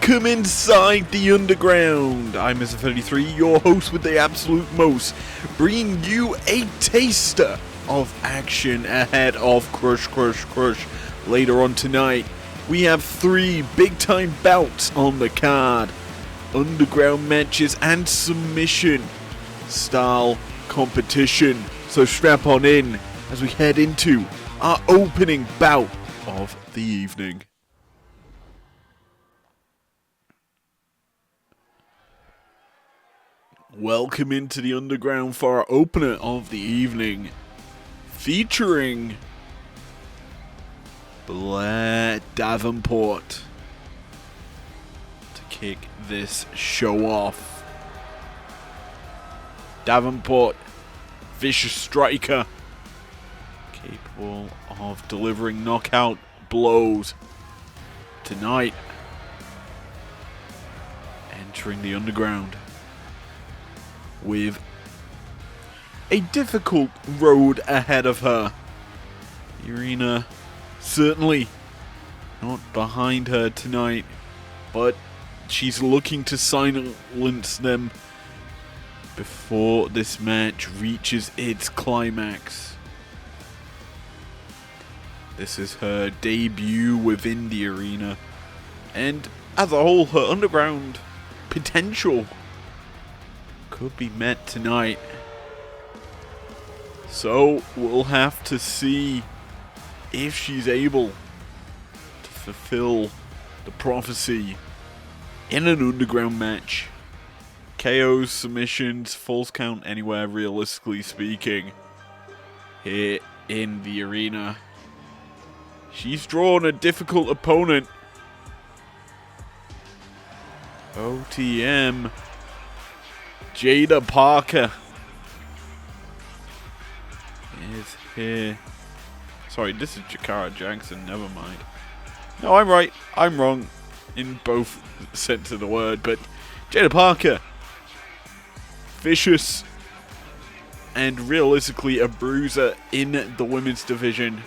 Welcome inside the underground. I'm Mr. 33, your host with the absolute most, bringing you a taster of action ahead of Crush. Later on tonight, we have 3 big-time bouts on the card. Underground matches and submission style competition. So strap on in as we head into our opening bout of the evening. Welcome into the underground for our opener of the evening, featuring Blair Davenport to kick this show off. Davenport, vicious striker, capable of delivering knockout blows. Tonight, entering the underground with a difficult road ahead of her. The arena certainly not behind her tonight, but she's looking to silence them before this match reaches its climax. This is her debut within the arena, and as a whole, her underground potential could be met tonight. So we'll have to see if she's able to fulfill the prophecy in an underground match. KOs, submissions, falls count anywhere, realistically speaking, here in the arena. She's drawn a difficult opponent. OTM Jada Parker is here. Sorry, this is Jakara Jackson, never mind. No, I'm right. I'm wrong in both sense of the word, but Jada Parker, vicious and realistically a bruiser in the women's division.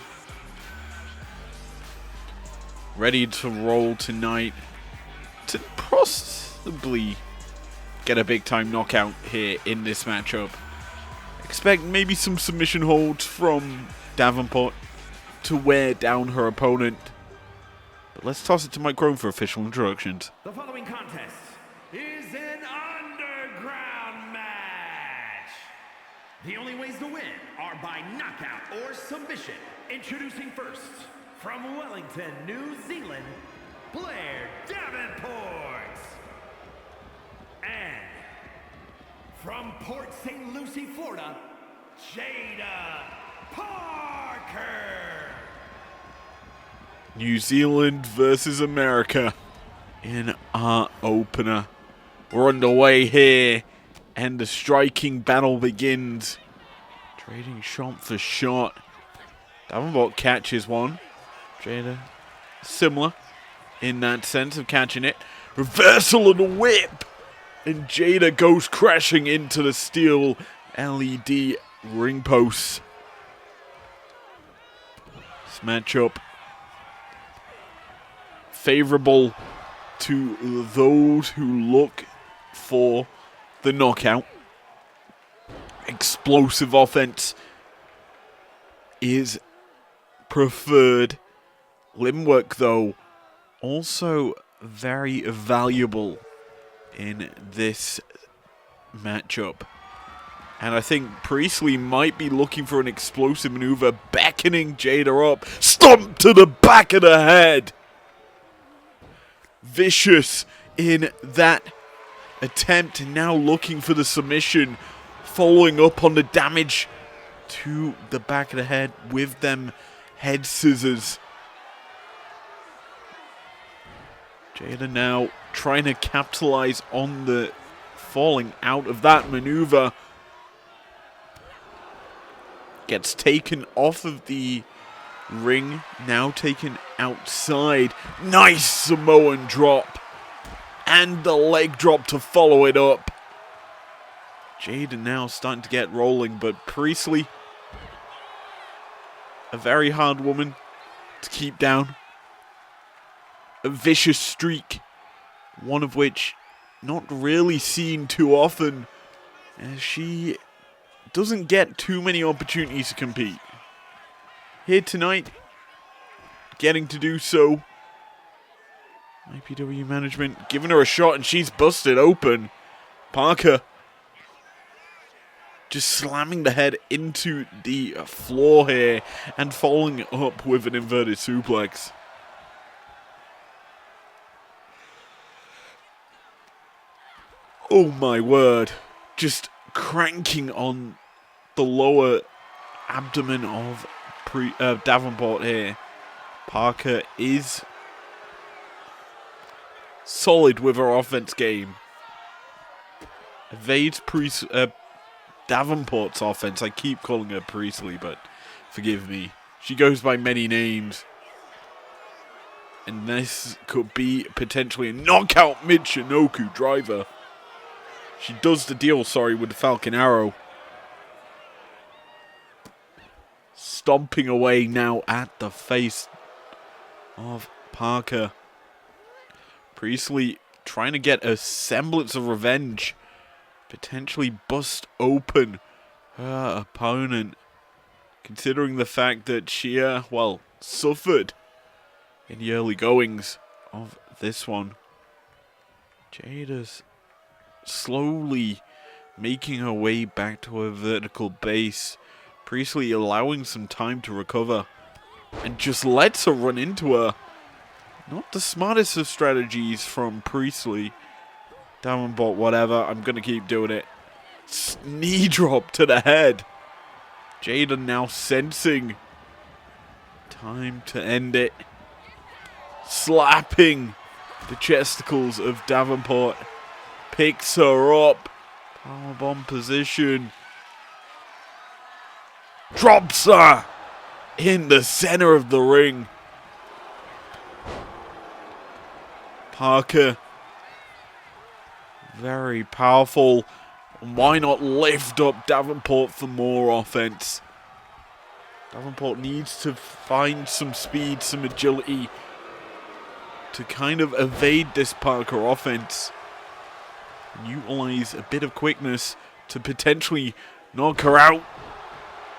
Ready to roll tonight to possibly get a big time knockout here in this matchup. Expect maybe some submission holds from Davenport to wear down her opponent. But let's toss it to Mike Crone for official introductions. The following contest is an underground match. The only ways to win are by knockout or submission. Introducing first, from Wellington, New Zealand, Blair Davenport. And from Port St. Lucie, Florida, Jada Parker. New Zealand versus America in our opener. We're underway here, and the striking battle begins. Trading shot for shot. Davenport catches one. Jada, similar in that sense of catching it. Reversal of the whip. And Jada goes crashing into the steel LED ring posts. This matchup favorable to those who look for the knockout. Explosive offense is preferred. Limb work, though, also very valuable in this matchup. And I think Priestley might be looking for an explosive maneuver, beckoning Jada up. Stomp to the back of the head. Vicious in that attempt, now looking for the submission, following up on the damage to the back of the head with them head scissors. Jada now trying to capitalize on the falling out of that maneuver. Gets taken off of the ring, now taken outside. Nice Samoan drop. And the leg drop to follow it up. Jada now starting to get rolling, but Priestley, a very hard woman to keep down. A vicious streak one of which not really seen too often, as she doesn't get too many opportunities to compete. Here tonight, getting to do so. IPW management giving her a shot and she's busted open. Parker just slamming the head into the floor here and following up with an inverted suplex. Oh my word. Just cranking on the lower abdomen of Davenport here. Parker is solid with her offense game. Evades Davenport's offense. I keep calling her Priestley, but forgive me. She goes by many names. And this could be potentially a knockout Michinoku driver. She does the deal, with the Falcon Arrow. Stomping away now at the face of Parker. Priestley trying to get a semblance of revenge. Potentially bust open her opponent. Considering the fact that she, suffered in the early goings of this one. Jada's slowly making her way back to her vertical base. Priestley allowing some time to recover. And just lets her run into her. Not the smartest of strategies from Priestley. Davenport, whatever. I'm going to keep doing it. Knee drop to the head. Jada now sensing time to end it. Slapping the chesticles of Davenport. Picks her up. Powerbomb position. Drops her in the center of the ring. Parker. Very powerful. Why not lift up Davenport for more offense? Davenport needs to find some speed, some agility to kind of evade this Parker offense. Utilize a bit of quickness to potentially knock her out.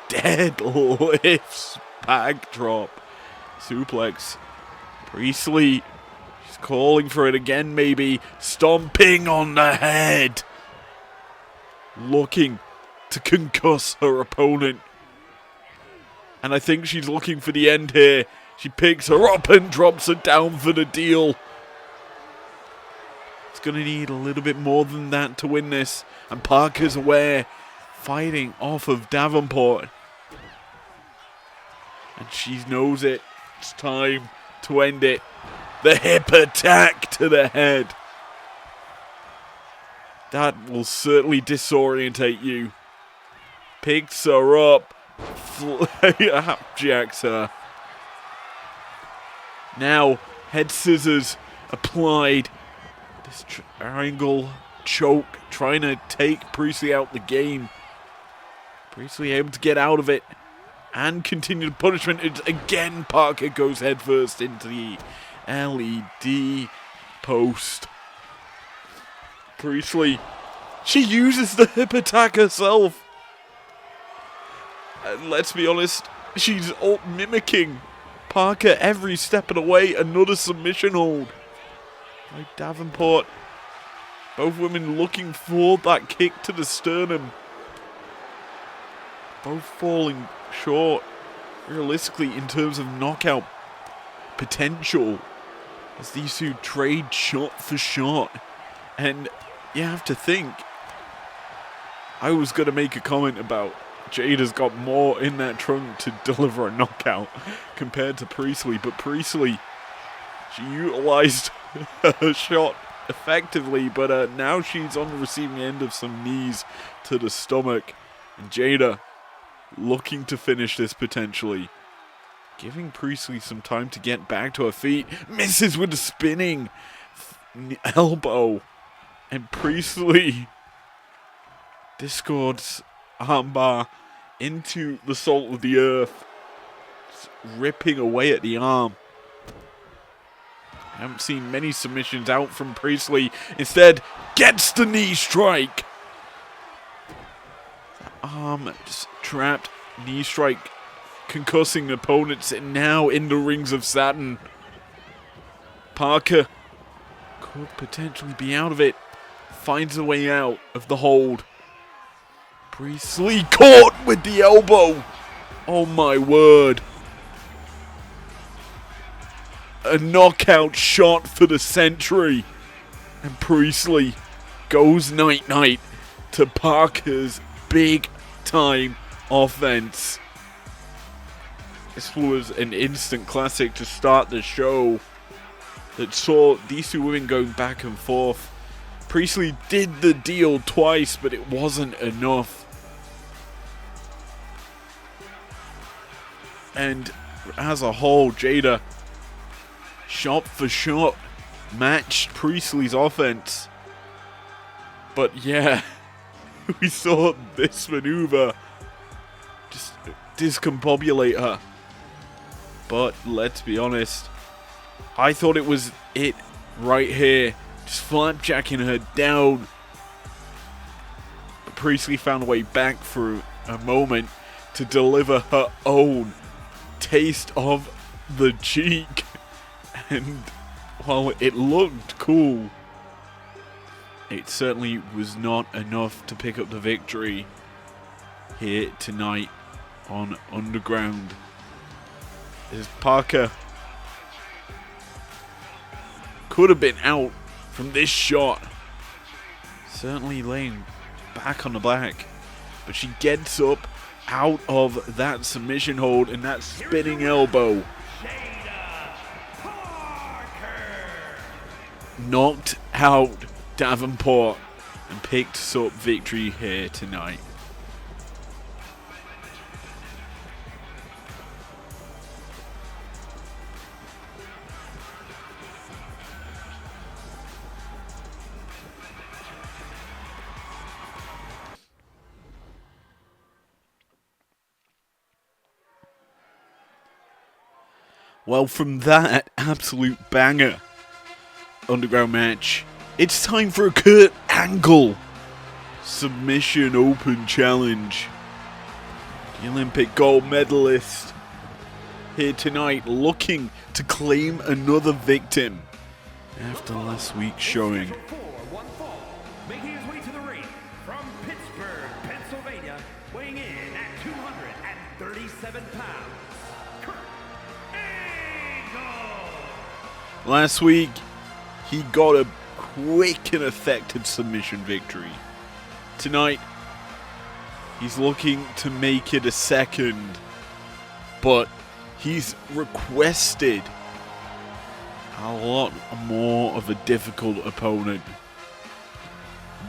Dead lifts, backdrop, suplex. Priestley, she's calling for it again maybe. Stomping on the head. Looking to concuss her opponent. And I think she's looking for the end here. She picks her up and drops her down for the deal. It's going to need a little bit more than that to win this. And Parker's aware. Fighting off of Davenport. And she knows it. It's time to end it. The hip attack to the head. That will certainly disorientate you. Picks her up. Jacks her. Now, head scissors applied. This triangle choke trying to take Priestley out the game. Priestley able to get out of it and continue the punishment. It's again, Parker goes headfirst into the LED post. Priestley, she uses the hip attack herself. And let's be honest, she's mimicking Parker every step of the way. Another submission hold by Davenport. Both women looking for that kick to the sternum. Both falling short, realistically, in terms of knockout potential, as these two trade shot for shot. And you have to think, I was going to make a comment about Jada's got more in that trunk to deliver a knockout compared to Priestley, but Priestley, she utilized her shot effectively, but now she's on the receiving end of some knees to the stomach. And Jada looking to finish this potentially. Giving Priestley some time to get back to her feet. Misses with the spinning elbow. And Priestley discords armbar into the salt of the earth. Just ripping away at the arm. I haven't seen many submissions out from Priestley. Instead, gets the knee strike. Arm just trapped. Knee strike concussing opponents, and now in the rings of Saturn. Parker could potentially be out of it. Finds a way out of the hold. Priestley caught with the elbow. Oh my word. A knockout shot for the century. And Priestley goes night-night to Parker's big-time offense. This was an instant classic to start the show that saw these two women going back and forth. Priestley did the deal twice, but it wasn't enough. And as a whole, Jada, shot for shot, matched Priestley's offense. But yeah, we saw this maneuver just discombobulate her. But let's be honest, I thought it was it right here. Just flapjacking her down. But Priestley found a way back for a moment to deliver her own taste of the cheek. And while it looked cool, it certainly was not enough to pick up the victory here tonight on Underground. As Parker could have been out from this shot. Certainly laying back on the back. But she gets up out of that submission hold and that spinning elbow. Knocked out Davenport and picked up victory here tonight. Well, from that absolute banger Underground match, it's time for a Kurt Angle Submission Open Challenge. The Olympic gold medalist here tonight, looking to claim another victim after last week's showing. Making his way to the ring from Pittsburgh, Pennsylvania, weighing in at 237 pounds, Kurt Angle. Last week, he got a quick and effective submission victory. Tonight, he's looking to make it a second, but he's requested a lot more of a difficult opponent.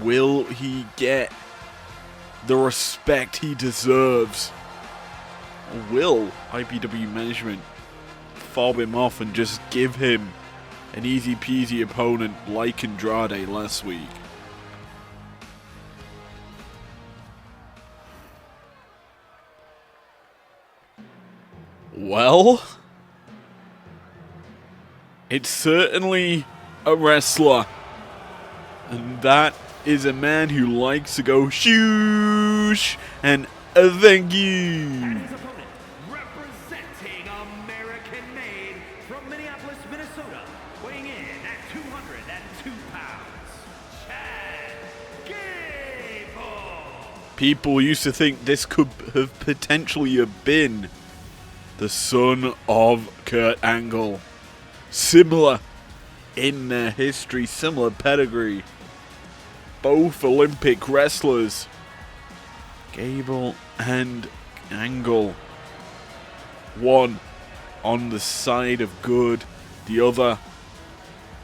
Will he get the respect he deserves? Or will IPW management fob him off and just give him an easy peasy opponent like Andrade last week? Well, it's certainly a wrestler. And that is a man who likes to go shoosh and thank you. And his opponent, representing American-made from Minneapolis, Minnesota, weighing in at 202 pounds, Chad Gable. People used to think this could have potentially been the son of Kurt Angle. Similar in their history, similar pedigree. Both Olympic wrestlers, Gable and Angle. One on the side of good, the other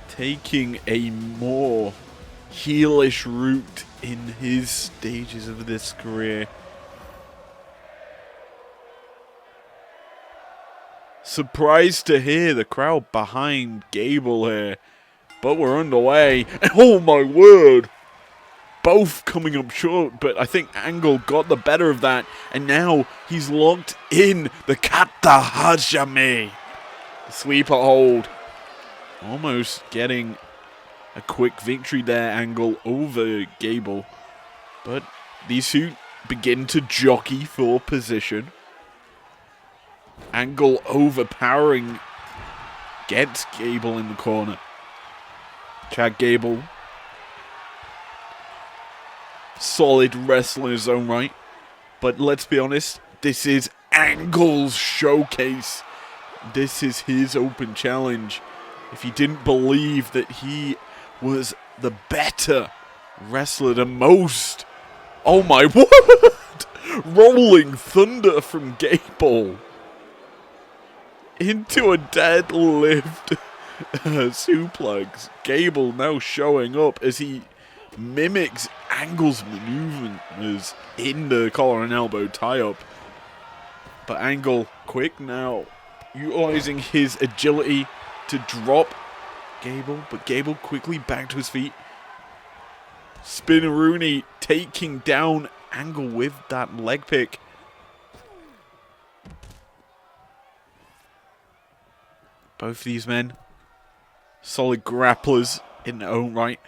taking a more heelish route in his stages of this career. Surprised to hear the crowd behind Gable here, but we're underway. Oh my word! Both coming up short, but I think Angle got the better of that, and now he's locked in the Kata Hajime. The sleeper hold. almost getting a quick victory there, Angle over Gable. But these two begin to jockey for position. Angle overpowering, gets Gable in the corner. Chad Gable, solid wrestler in his own right. But let's be honest, this is Angle's showcase. This is his open challenge. If you didn't believe that he was the better wrestler than most, oh my word! Rolling thunder from Gable into a deadlift suplex. Gable now showing up as he mimics Angle's maneuvers in the collar and elbow tie-up. But Angle, quick now, utilizing his agility to drop Gable. But Gable quickly back to his feet. Spinneroonie taking down Angle with that leg pick. Both these men, solid grapplers in their own right.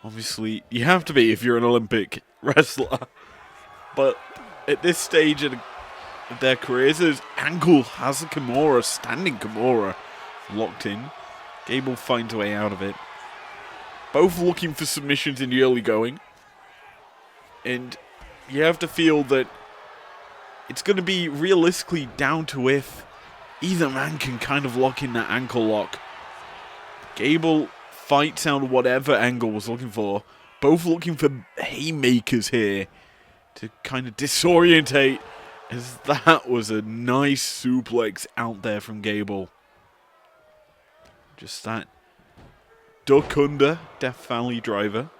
Obviously, you have to be if you're an Olympic wrestler. But at this stage of their careers, as Angle has a Kimura, standing Kimura, locked in. Gable finds a way out of it. Both looking for submissions in the early going. And you have to feel that it's going to be realistically down to if either man can kind of lock in that ankle lock. Gable fights out whatever Angle was looking for. Both looking for haymakers here to kind of disorientate, as that was a nice suplex out there from Gable. Just that duck under Death Valley driver.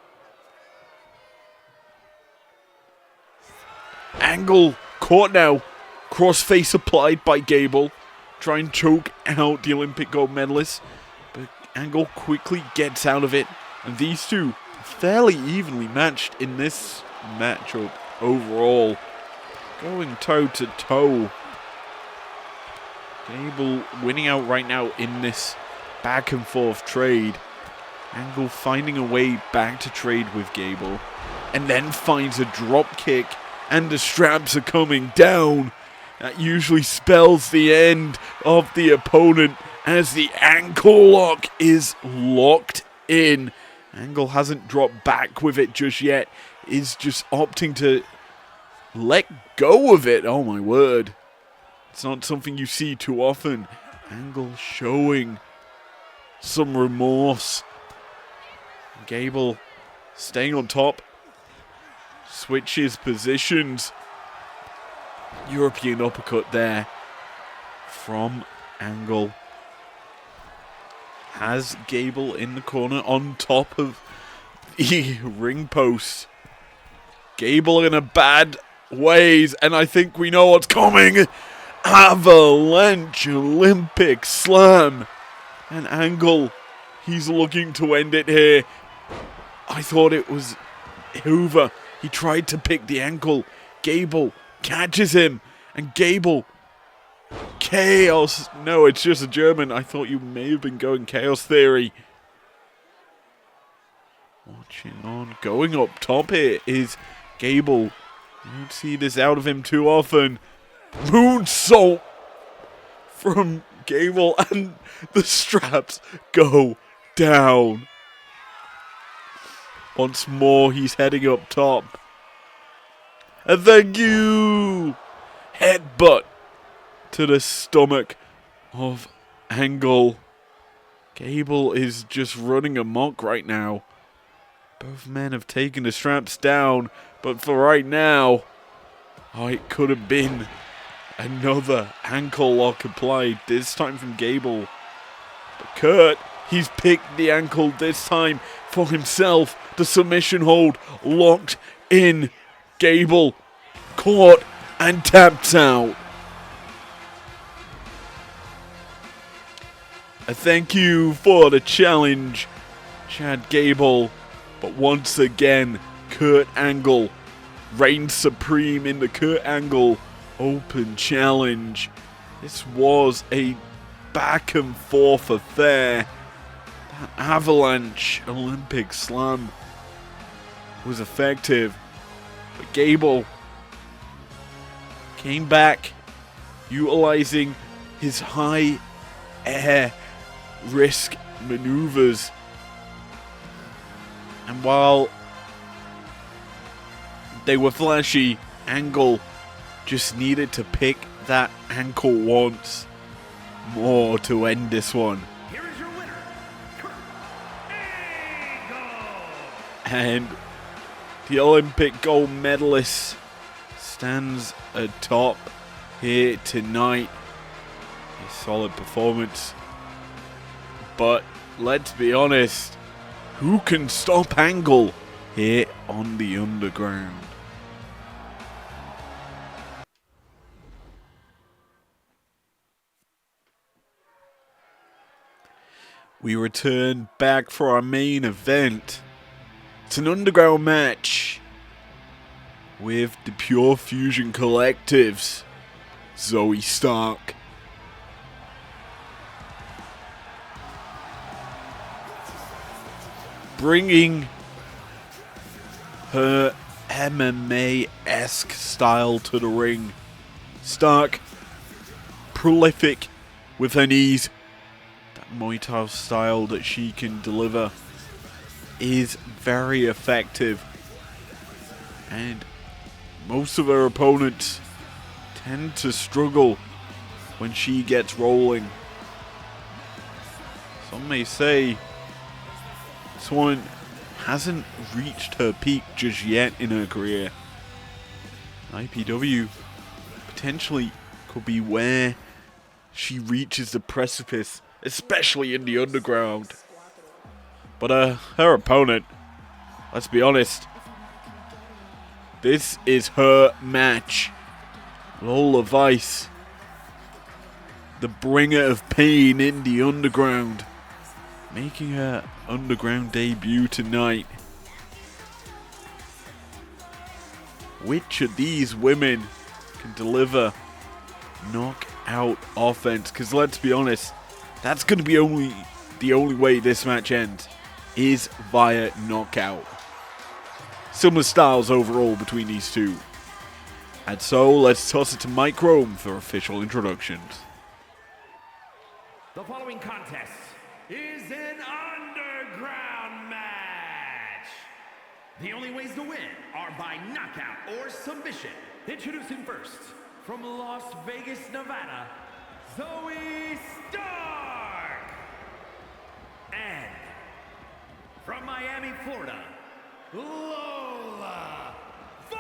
Angle caught now. Crossface applied by Gable. Try and choke out the Olympic gold medalist. But Angle quickly gets out of it. And these two fairly evenly matched in this matchup overall. Going toe to toe. Gable winning out right now in this back and forth trade. Angle finding a way back to trade with Gable. And then finds a drop kick. And the straps are coming down. That usually spells the end of the opponent as the ankle lock is locked in. Angle hasn't dropped back with it just yet. Is just opting to let go of it. Oh my word. It's not something you see too often. Angle showing some remorse. Gable staying on top. Switches positions. European uppercut there from Angle. Has Gable in the corner on top of the ring post. Gable in a bad ways, and I think we know what's coming. Avalanche Olympic Slam. And Angle, he's looking to end it here. I thought it was Hoover. He tried to pick the ankle. Gable catches him, and Gable, chaos. No, it's just a German. I thought you may have been going chaos theory. Watching on, going up top here is Gable. You don't see this out of him too often. Moonsault from Gable, and the straps go down. Once more, he's heading up top. And thank you! Headbutt to the stomach of Angle. Gable is just running amok right now. Both men have taken the straps down, but for right now, oh, it could have been another ankle lock applied, this time from Gable. But Kurt, he's picked the ankle this time for himself. The submission hold locked in. Gable caught and tapped out. A thank you for the challenge, Chad Gable. But once again, Kurt Angle reigns supreme in the Kurt Angle Open Challenge. This was a back and forth affair. That avalanche Olympic slam was effective. But Gable came back, utilizing his high air risk maneuvers. And while they were flashy, Angle just needed to pick that ankle once more to end this one. Here is your winner, Kurt Angle. And the Olympic gold medalist stands atop here tonight. A solid performance. But let's be honest, who can stop Angle here on the Underground? We return back for our main event. It's an Underground match with the Pure Fusion Collectives. Zoe Stark, bringing her MMA-esque style to the ring. Stark, prolific with her knees. That Muay Thai style that she can deliver is very effective. And most of her opponents tend to struggle when she gets rolling. Some may say this woman hasn't reached her peak just yet in her career. IPW potentially could be where she reaches the precipice, especially in the Underground. But her opponent, let's be honest, this is her match. Lola Vice, the bringer of pain in the Underground, making her Underground debut tonight. Which of these women can deliver knockout offense? Because let's be honest, that's going to be the only way this match ends, is via knockout. Similar styles overall between these two. And so, let's toss it to Mike Rome for official introductions. The following contest is an underground match. The only ways to win are by knockout or submission. Introducing first, from Las Vegas, Nevada, Zoe Stark. And from Miami, Florida, Lola Vice.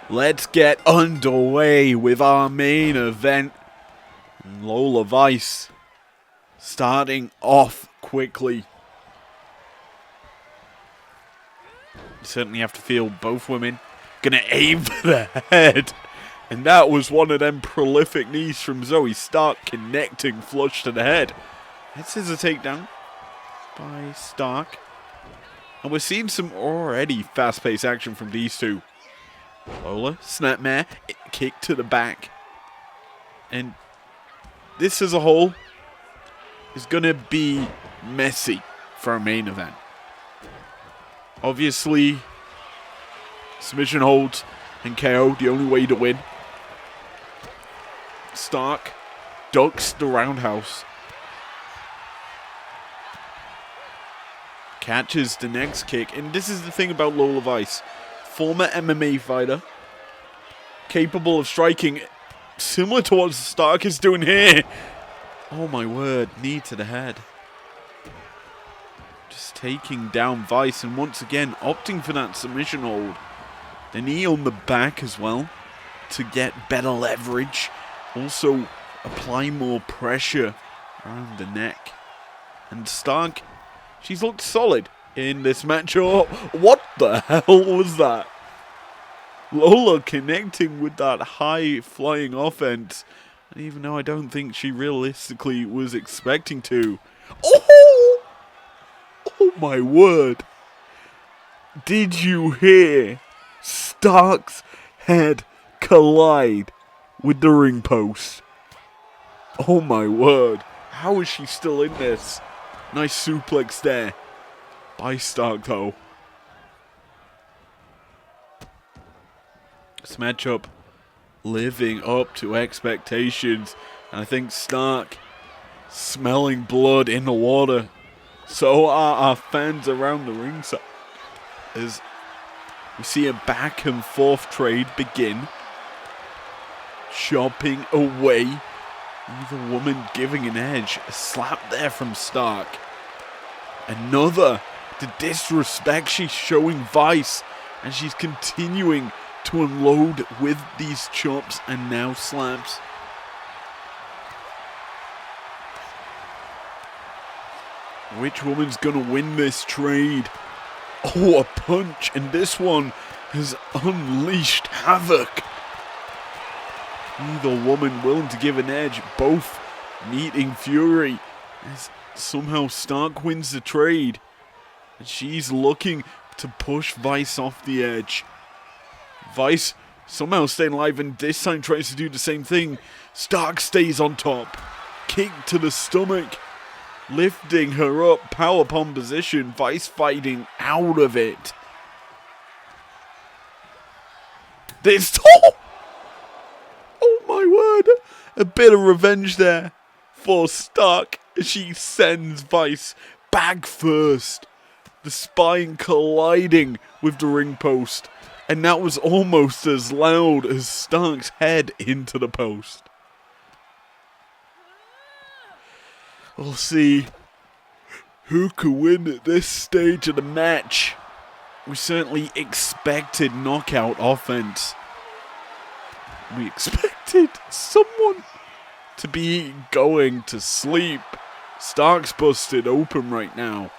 Let's get underway with our main event. Lola Vice starting off quickly. You certainly have to feel both women gonna aim for the head. And that was one of them prolific knees from Zoe Stark, connecting flush to the head. This is a takedown by Stark. And we're seeing some already fast-paced action from these two. Lola, snapmare, kick to the back. And this as a whole is going to be messy for our main event. Obviously, submission holds and KO, the only way to win. Stark ducks the roundhouse. Catches the next kick. And this is the thing about Lola Vice. Former MMA fighter. Capable of striking similar to what Stark is doing here. Oh my word. Knee to the head. Just taking down Vice. And once again, opting for that submission hold. The knee on the back as well. To get better leverage. Also apply more pressure around the neck. And Stark, she's looked solid in this match. Oh, what the hell was that? Lola connecting with that high flying offense. And even though I don't think she realistically was expecting to. Oh! Oh my word. Did you hear Stark's head collide with the ring post? Oh my word. How is she still in this? Nice suplex there by Stark though. This matchup living up to expectations. And I think Stark smelling blood in the water. So are our fans around the ringside. As we see a back and forth trade begin. Chopping away. Either woman giving an edge. A slap there from Stark. Another. The disrespect she's showing Vice. And she's continuing to unload with these chops and now slaps. Which woman's gonna win this trade? Oh, a punch, and this one has unleashed havoc. Neither woman willing to give an edge, both meeting fury. As somehow Stark wins the trade. And she's looking to push Vice off the edge. Vice somehow staying alive and this time tries to do the same thing. Stark stays on top. Kick to the stomach. Lifting her up, powerbomb position, Vice fighting out of it. This, oh my word, a bit of revenge there for Stark as she sends Vice back first. The spine colliding with the ring post, and that was almost as loud as Stark's head into the post. We'll see who can win at this stage of the match. We certainly expected knockout offense. We expected someone to be going to sleep. Stark's busted open right now.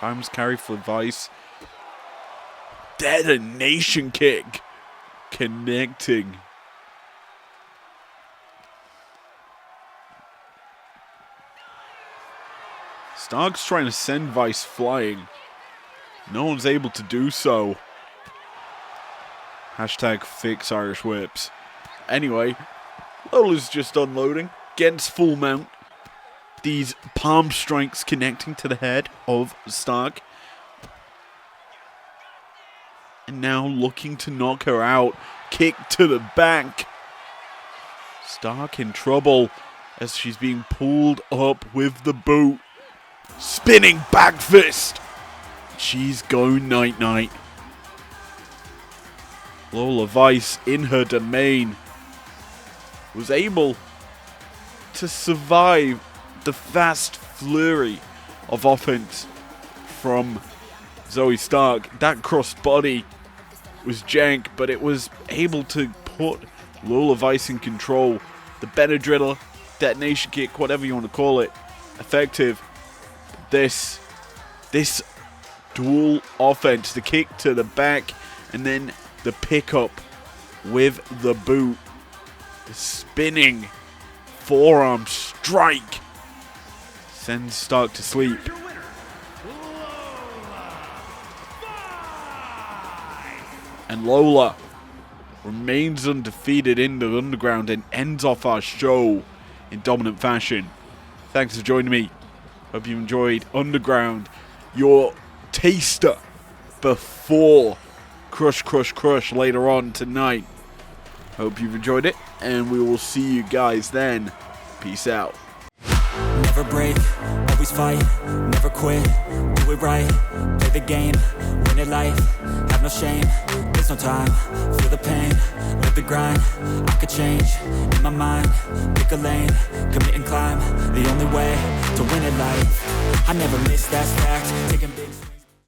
Times carry for Vice. Detonation kick. Connecting. Stark's trying to send Vice flying. No one's able to do so. Hashtag fix Irish whips. Anyway, Lola's just unloading. Gets full mount. These palm strikes connecting to the head of Stark. And now looking to knock her out. Kick to the back. Stark in trouble as she's being pulled up with the boot. Spinning back fist. She's going night-night. Lola Vice in her domain was able to survive the fast flurry of offense from Zoe Stark. That crossbody was jank, but it was able to put Lola Vice in control. The Benadryl, detonation kick, whatever you want to call it, effective. This dual offense, the kick to the back and then the pickup with the boot, the spinning forearm strike sends Stark to sleep. And Lola remains undefeated in the underground and ends off our show in dominant fashion. Thanks for joining me. Hope you enjoyed Underground, your taster before Crush later on tonight. Hope you've enjoyed it, and we will see you guys then. Peace out. Never break, always fight, never quit, do it right, play the game, win it life, have no shame, there's no time, feel the pain, live the grind, I could change, in my mind, pick a lane, commit and climb, the only way to win it life, I never miss, that's fact, taking